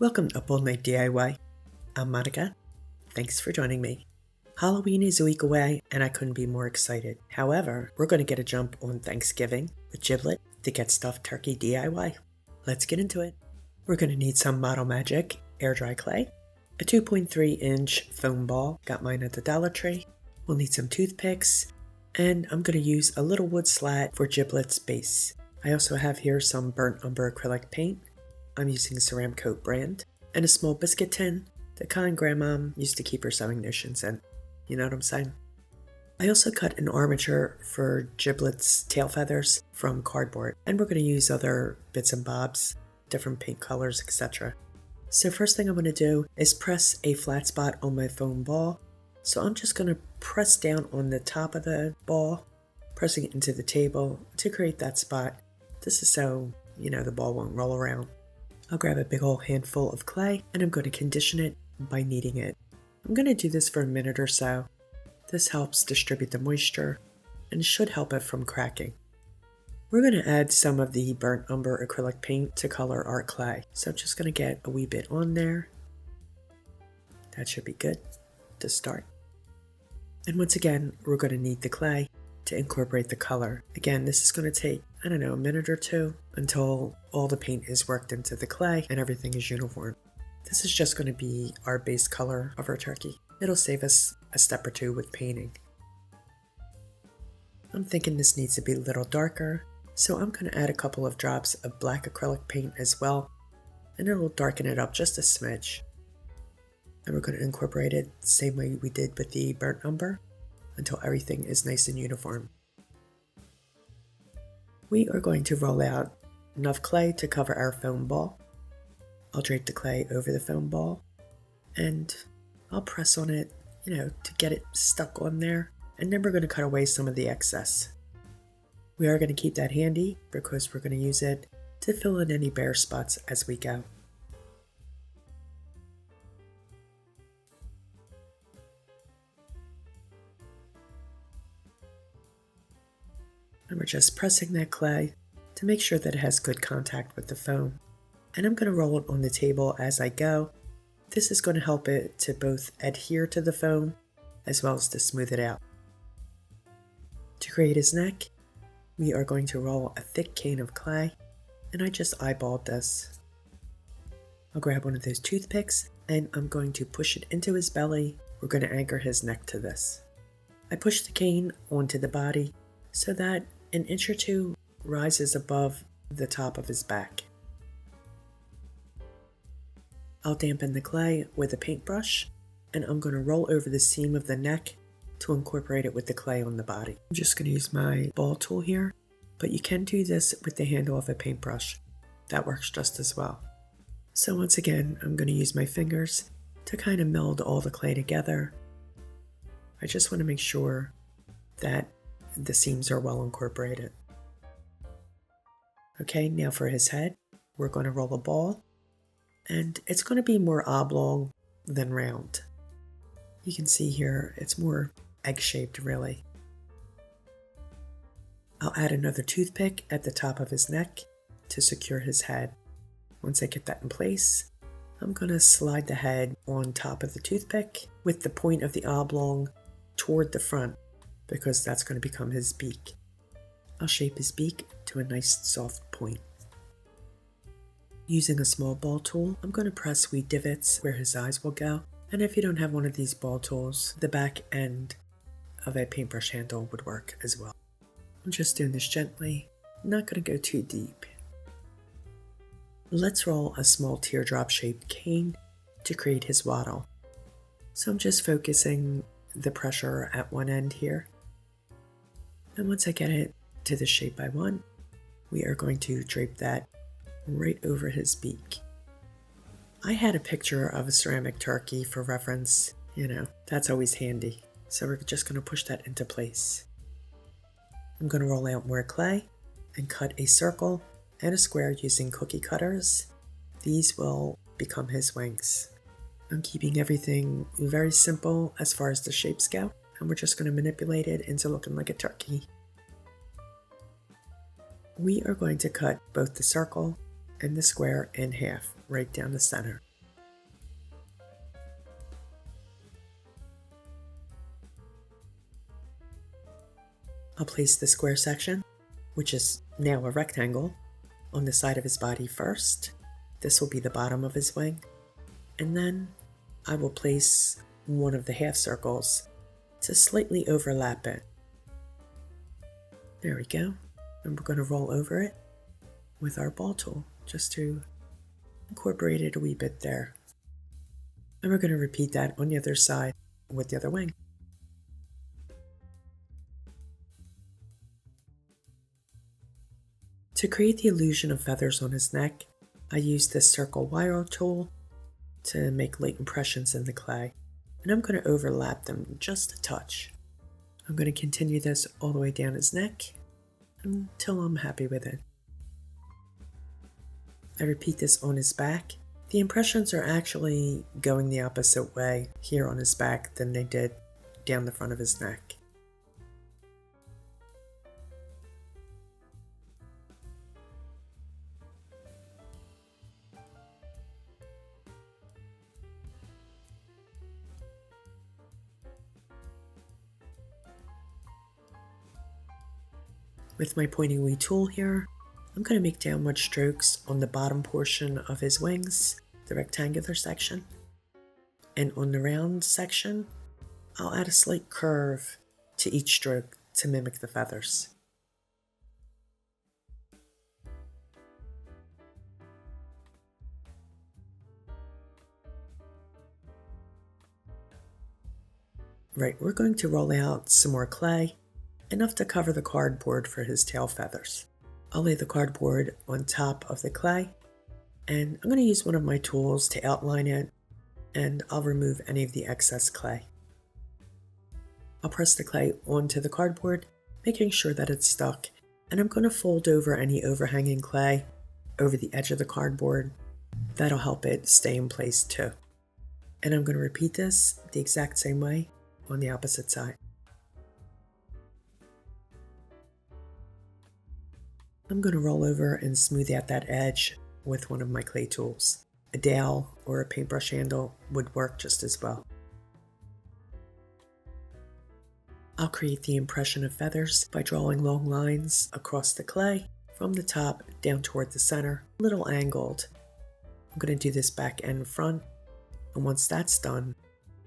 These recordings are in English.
Welcome to Up All Night DIY. I'm Monica. Thanks for joining me. Halloween is a week away and I couldn't be more excited. However, we're going to get a jump on Thanksgiving with Giblet to get stuffed turkey DIY. Let's get into it. We're going to need some Model Magic air dry clay, a 2.3-inch foam ball, got mine at the Dollar Tree. We'll need some toothpicks, and I'm going to use a little wood slat for Giblet's base. I also have here some burnt umber acrylic paint. I'm using Ceramcoat brand, and a small biscuit tin, the kind Grandmom used to keep her sewing notions in. You know what I'm saying? I also cut an armature for Giblet's tail feathers from cardboard, and we're going to use other bits and bobs, different paint colors, etc. So first thing I'm going to do is press a flat spot on my foam ball. So I'm just going to press down on the top of the ball, pressing it into the table to create that spot. This is so, the ball won't roll around. I'll grab a big old handful of clay and I'm going to condition it by kneading it. I'm going to do this for a minute or so. This helps distribute the moisture and should help it from cracking. We're going to add some of the burnt umber acrylic paint to color our clay. So I'm just going to get a wee bit on there. That should be good to start. And once again, we're going to knead the clay to incorporate the color. Again, this is going to take, a minute or two until all the paint is worked into the clay and everything is uniform. This is just going to be our base color of our turkey. It'll save us a step or two with painting. I'm thinking this needs to be a little darker, so I'm going to add a couple of drops of black acrylic paint as well, and it'll darken it up just a smidge. And we're going to incorporate it the same way we did with the burnt umber until everything is nice and uniform. We are going to roll out enough clay to cover our foam ball. I'll drape the clay over the foam ball and I'll press on it, to get it stuck on there. And then we're going to cut away some of the excess. We are going to keep that handy because we're going to use it to fill in any bare spots as we go. And we're just pressing that clay to make sure that it has good contact with the foam. And I'm going to roll it on the table as I go. This is going to help it to both adhere to the foam as well as to smooth it out. To create his neck, we are going to roll a thick cane of clay, and I just eyeballed this. I'll grab one of those toothpicks and I'm going to push it into his belly. We're going to anchor his neck to this. I push the cane onto the body so that an inch or two rises above the top of his back. I'll dampen the clay with a paintbrush, and I'm going to roll over the seam of the neck to incorporate it with the clay on the body. I'm just going to use my ball tool here, but you can do this with the handle of a paintbrush. That works just as well. So once again, I'm going to use my fingers to kind of meld all the clay together. I just want to make sure that the seams are well incorporated. Okay, now for his head, we're going to roll a ball, and it's going to be more oblong than round. You can see here, it's more egg-shaped really. I'll add another toothpick at the top of his neck to secure his head. Once I get that in place, I'm going to slide the head on top of the toothpick with the point of the oblong toward the front, because that's going to become his beak. I'll shape his beak to a nice soft point. Using a small ball tool, I'm going to press wee divots where his eyes will go, and if you don't have one of these ball tools, the back end of a paintbrush handle would work as well. I'm just doing this gently, not going to go too deep. Let's roll a small teardrop shaped cane to create his waddle. So I'm just focusing the pressure at one end here. And once I get it to the shape I want, we are going to drape that right over his beak. I had a picture of a ceramic turkey for reference, that's always handy. So we're just going to push that into place. I'm going to roll out more clay and cut a circle and a square using cookie cutters. These will become his wings. I'm keeping everything very simple as far as the shapes go, and we're just going to manipulate it into looking like a turkey. We are going to cut both the circle and the square in half, right down the center. I'll place the square section, which is now a rectangle, on the side of his body first. This will be the bottom of his wing. And then I will place one of the half circles to slightly overlap it. There we go. And we're going to roll over it with our ball tool just to incorporate it a wee bit there. And we're going to repeat that on the other side with the other wing. To create the illusion of feathers on his neck, I used this circle wire tool to make light impressions in the clay. And I'm going to overlap them just a touch. I'm going to continue this all the way down his neck until I'm happy with it. I repeat this on his back. The impressions are actually going the opposite way here on his back than they did down the front of his neck. With my pointing wheel tool here, I'm going to make downward strokes on the bottom portion of his wings, the rectangular section. And on the round section, I'll add a slight curve to each stroke to mimic the feathers. Right, we're going to roll out some more clay, enough to cover the cardboard for his tail feathers. I'll lay the cardboard on top of the clay, and I'm going to use one of my tools to outline it, and I'll remove any of the excess clay. I'll press the clay onto the cardboard, making sure that it's stuck, and I'm going to fold over any overhanging clay over the edge of the cardboard. That'll help it stay in place too. And I'm going to repeat this the exact same way on the opposite side. I'm going to roll over and smooth out that edge with one of my clay tools. A dowel or a paintbrush handle would work just as well. I'll create the impression of feathers by drawing long lines across the clay from the top down toward the center, a little angled. I'm going to do this back and front, and once that's done,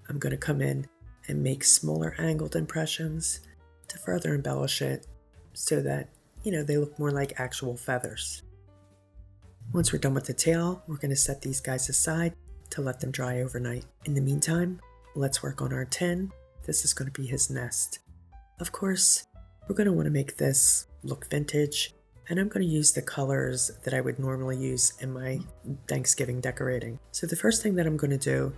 I'm going to come in and make smaller angled impressions to further embellish it so that they look more like actual feathers. Once we're done with the tail, we're going to set these guys aside to let them dry overnight. In the meantime, let's work on our tin. This is going to be his nest. Of course, we're going to want to make this look vintage, and I'm going to use the colors that I would normally use in my Thanksgiving decorating. So the first thing that I'm going to do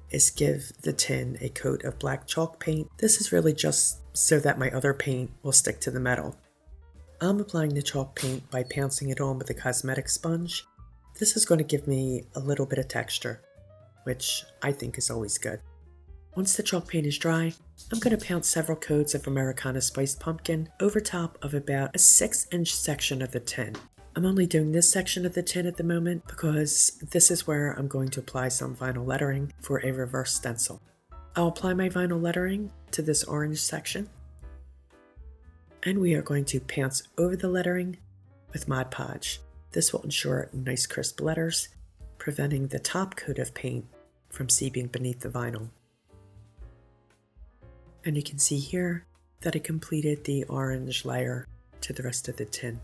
is give the tin a coat of black chalk paint. This is really just so that my other paint will stick to the metal. I'm applying the chalk paint by pouncing it on with a cosmetic sponge. This is going to give me a little bit of texture, which I think is always good. Once the chalk paint is dry, I'm going to pounce several coats of Americana spiced pumpkin over top of about a 6-inch section of the tin. I'm only doing this section of the tin at the moment because this is where I'm going to apply some vinyl lettering for a reverse stencil. I'll apply my vinyl lettering to this orange section, and we are going to pounce over the lettering with Mod Podge. This will ensure nice crisp letters, preventing the top coat of paint from seeping beneath the vinyl. And you can see here that I completed the orange layer to the rest of the tin.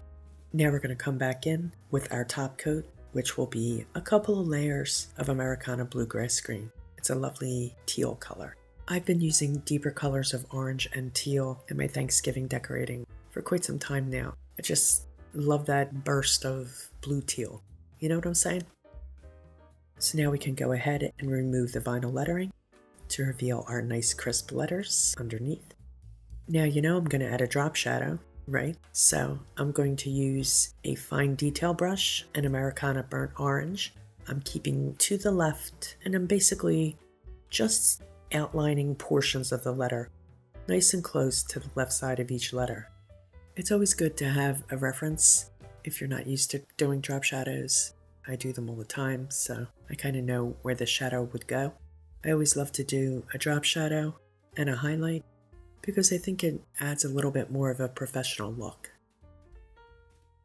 Now we're going to come back in with our top coat, which will be a couple of layers of Americana bluegrass green. It's a lovely teal color. I've been using deeper colors of orange and teal in my Thanksgiving decorating for quite some time now. I just love that burst of blue teal. You know what I'm saying? So now we can go ahead and remove the vinyl lettering to reveal our nice crisp letters underneath. Now I'm going to add a drop shadow, right? So I'm going to use a fine detail brush, an Americana burnt orange. I'm keeping to the left, and I'm basically just outlining portions of the letter, nice and close to the left side of each letter. It's always good to have a reference if you're not used to doing drop shadows. I do them all the time, so I kind of know where the shadow would go. I always love to do a drop shadow and a highlight, because I think it adds a little bit more of a professional look.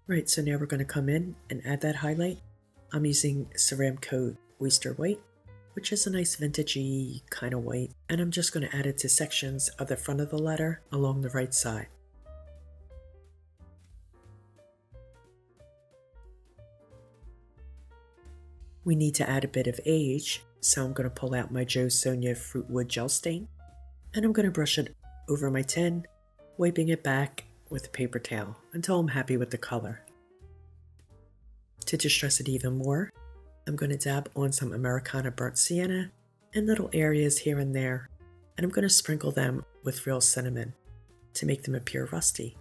Right, so now we're going to come in and add that highlight. I'm using Ceramcoat Oyster White, which is a nice vintagey kind of white, and I'm just going to add it to sections of the front of the letter along the right side. We need to add a bit of age, so I'm going to pull out my Jo Sonja Fruitwood Gel Stain, and I'm going to brush it over my tin, wiping it back with a paper towel until I'm happy with the color. To distress it even more, I'm going to dab on some Americana Burnt Sienna in little areas here and there, and I'm going to sprinkle them with real cinnamon to make them appear rusty.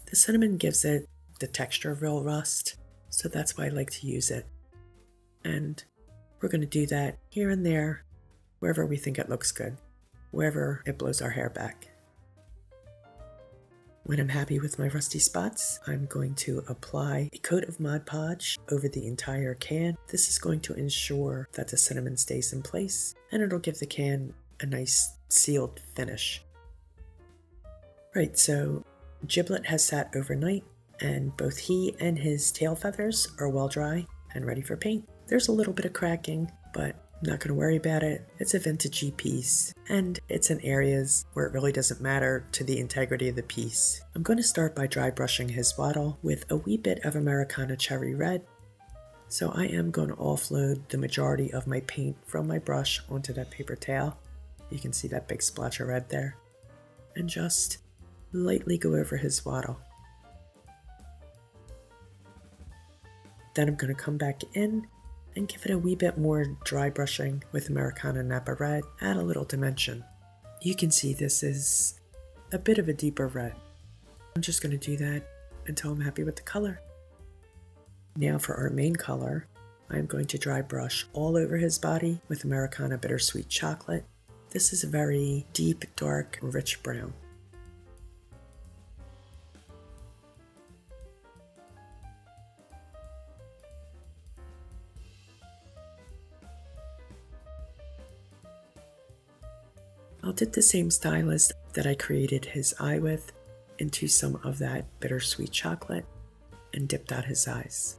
The cinnamon gives it the texture of real rust, so that's why I like to use it. And we're going to do that here and there, wherever we think it looks good, wherever it blows our hair back. When I'm happy with my rusty spots, I'm going to apply a coat of Mod Podge over the entire can. This is going to ensure that the cinnamon stays in place, and it'll give the can a nice sealed finish. Right, so Giblet has sat overnight, and both he and his tail feathers are well dry and ready for paint. There's a little bit of cracking, but I'm not going to worry about it. It's a vintagey piece, and it's in areas where it really doesn't matter to the integrity of the piece. I'm going to start by dry brushing his waddle with a wee bit of Americana Cherry Red. So I am going to offload the majority of my paint from my brush onto that paper towel. You can see that big splotch of red there. And just lightly go over his waddle. Then I'm going to come back in and give it a wee bit more dry brushing with Americana Napa Red, add a little dimension. You can see this is a bit of a deeper red. I'm just going to do that until I'm happy with the color. Now for our main color, I'm going to dry brush all over his body with Americana Bittersweet Chocolate. This is a very deep, dark, rich brown. I'll dip the same stylus that I created his eye with into some of that bittersweet chocolate and dip out his eyes.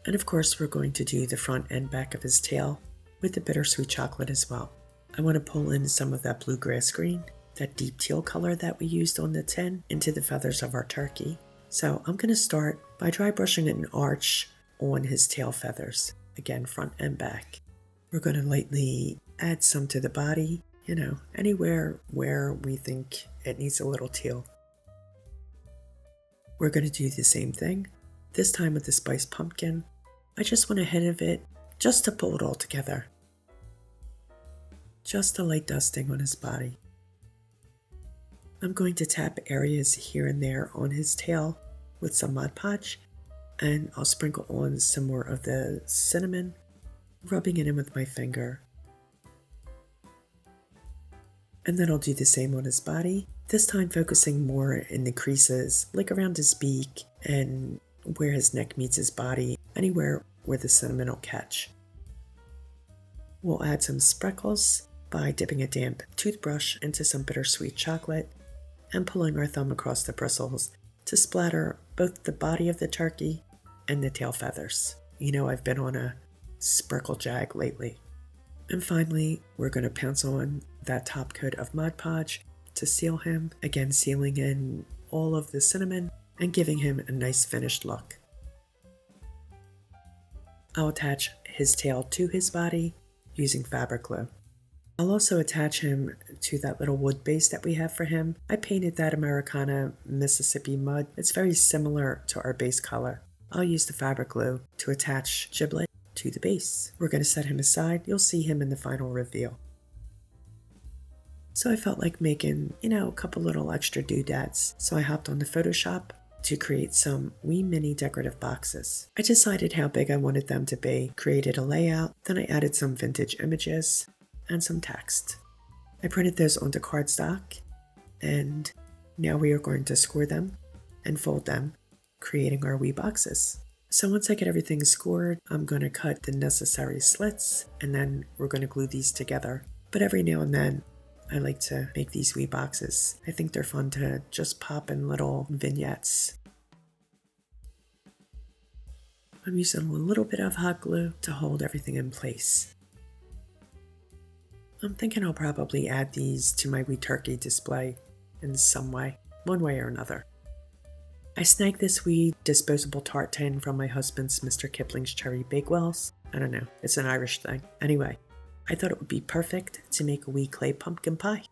And of course, we're going to do the front and back of his tail with the bittersweet chocolate as well. I want to pull in some of that bluegrass green, that deep teal color that we used on the tin, into the feathers of our turkey. So I'm going to start by dry brushing an arch on his tail feathers, again front and back. We're going to lightly add some to the body, anywhere where we think it needs a little teal. We're going to do the same thing, this time with the spiced pumpkin. I just want a hint of it, just to pull it all together. Just a light dusting on his body. I'm going to tap areas here and there on his tail with some Mod Podge, and I'll sprinkle on some more of the cinnamon, rubbing it in with my finger. And then I'll do the same on his body, this time focusing more in the creases, like around his beak and where his neck meets his body, anywhere where the cinnamon will catch. We'll add some sprinkles by dipping a damp toothbrush into some bittersweet chocolate and pulling our thumb across the bristles to splatter both the body of the turkey and the tail feathers. I've been on a sprinkle jag lately. And finally, we're going to pounce on that top coat of Mod Podge to seal him, again sealing in all of the cinnamon and giving him a nice finished look. I'll attach his tail to his body using fabric glue. I'll also attach him to that little wood base that we have for him. I painted that Americana Mississippi mud. It's very similar to our base color. I'll use the fabric glue to attach Giblet to the base. We're going to set him aside. You'll see him in the final reveal. So I felt like making, a couple little extra doodads. So I hopped on the Photoshop to create some wee mini decorative boxes. I decided how big I wanted them to be, created a layout, then I added some vintage images and some text. I printed those onto cardstock, and now we are going to score them and fold them, creating our wee boxes. So once I get everything scored, I'm going to cut the necessary slits, and then we're going to glue these together. But every now and then, I like to make these wee boxes. I think they're fun to just pop in little vignettes. I'm using a little bit of hot glue to hold everything in place. I'm thinking I'll probably add these to my wee turkey display in some way, one way or another. I snagged this wee disposable tart tin from my husband's Mr. Kipling's Cherry Bakewells. I don't know, it's an Irish thing. Anyway, I thought it would be perfect to make a wee clay pumpkin pie.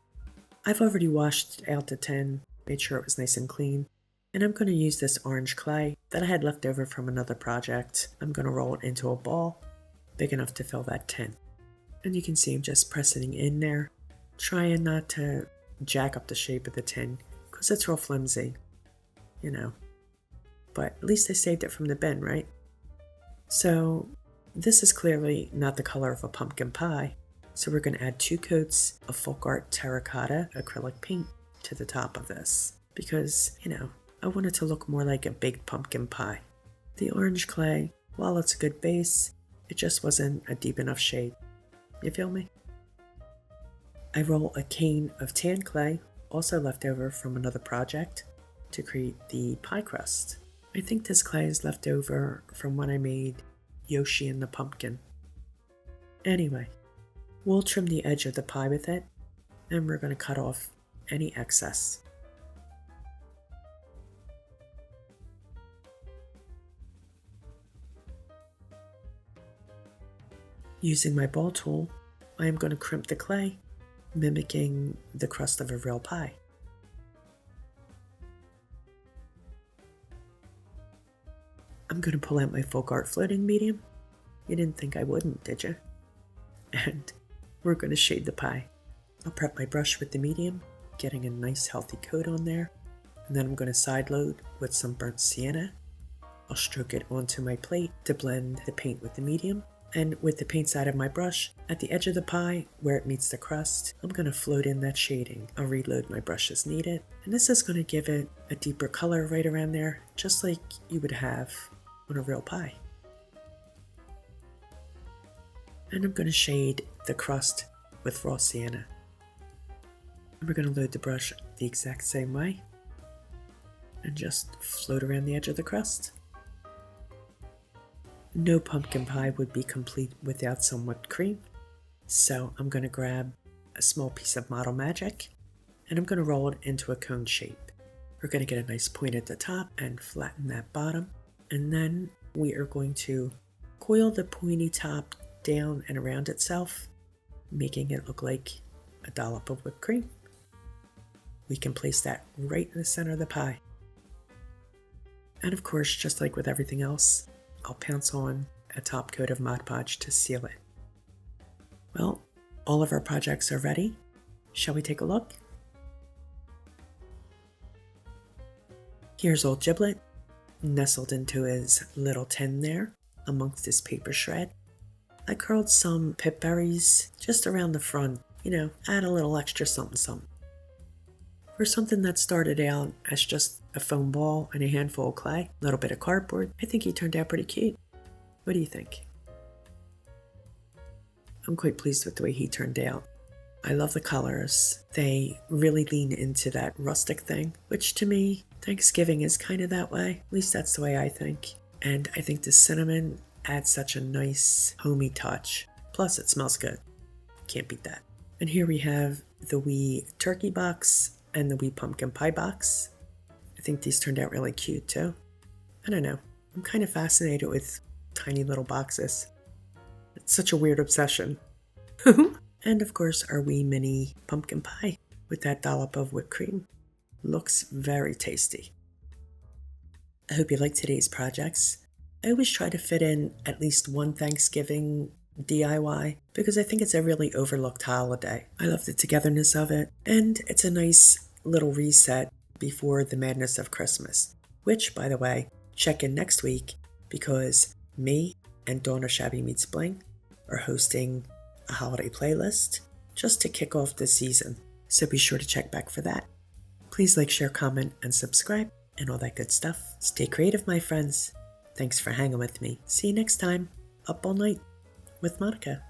I've already washed out the tin, made sure it was nice and clean, and I'm going to use this orange clay that I had left over from another project. I'm going to roll it into a ball big enough to fill that tin. And you can see I'm just pressing it in there, trying not to jack up the shape of the tin because it's real flimsy, you know. But at least I saved it from the bin, right? So this is clearly not the color of a pumpkin pie, so we're going to add 2 coats of folk art terracotta acrylic paint to the top of this because, you know, I want it to look more like a baked pumpkin pie. The orange clay, while it's a good base, it just wasn't a deep enough shade. You feel me? I roll a cane of tan clay, also left over from another project, to create the pie crust. I think this clay is left over from when I made Yoshi and the pumpkin. Anyway, we'll trim the edge of the pie with it, and we're going to cut off any excess. Using my ball tool, I am going to crimp the clay, mimicking the crust of a real pie. I'm going to pull out my folk art floating medium. You didn't think I wouldn't, did you? And we're going to shade the pie. I'll prep my brush with the medium, getting a nice healthy coat on there. And then I'm going to side load with some burnt sienna. I'll stroke it onto my plate to blend the paint with the medium. And with the paint side of my brush, at the edge of the pie, where it meets the crust, I'm going to float in that shading. I'll reload my brush as needed. And this is going to give it a deeper color right around there, just like you would have on a real pie. And I'm going to shade the crust with raw sienna. And we're going to load the brush the exact same way and just float around the edge of the crust. No pumpkin pie would be complete without some whipped cream, so I'm going to grab a small piece of Model Magic and I'm going to roll it into a cone shape. We're going to get a nice point at the top and flatten that bottom, and then we are going to coil the pointy top down and around itself, making it look like a dollop of whipped cream. We can place that right in the center of the pie. And of course, just like with everything else, I'll pounce on a top coat of Mod Podge to seal it. Well, all of our projects are ready. Shall we take a look? Here's old Giblet, nestled into his little tin there, amongst his paper shred. I curled some pip berries just around the front, add a little extra something something. For something that started out as just a foam ball and a handful of clay, a little bit of cardboard, I think he turned out pretty cute. What do you think? I'm quite pleased with the way he turned out. I love the colors. They really lean into that rustic thing, which to me, Thanksgiving is kind of that way. At least that's the way I think. And I think the cinnamon adds such a nice homey touch. Plus it smells good. Can't beat that. And here we have the wee turkey box and the wee pumpkin pie box. I think these turned out really cute too. I don't know. I'm kind of fascinated with tiny little boxes. It's such a weird obsession. And of course our wee mini pumpkin pie with that dollop of whipped cream. Looks very tasty. I hope you liked today's projects. I always try to fit in at least one Thanksgiving DIY because I think it's a really overlooked holiday. I love the togetherness of it, and it's a nice little reset before the madness of Christmas, which, by the way, check in next week because me and Dawn of Shabby Meets Bling are hosting a holiday playlist just to kick off the season, so be sure to check back for that. Please like, share, comment, and subscribe, and all that good stuff. Stay creative, my friends. Thanks for hanging with me. See you next time. Up all night with Monica.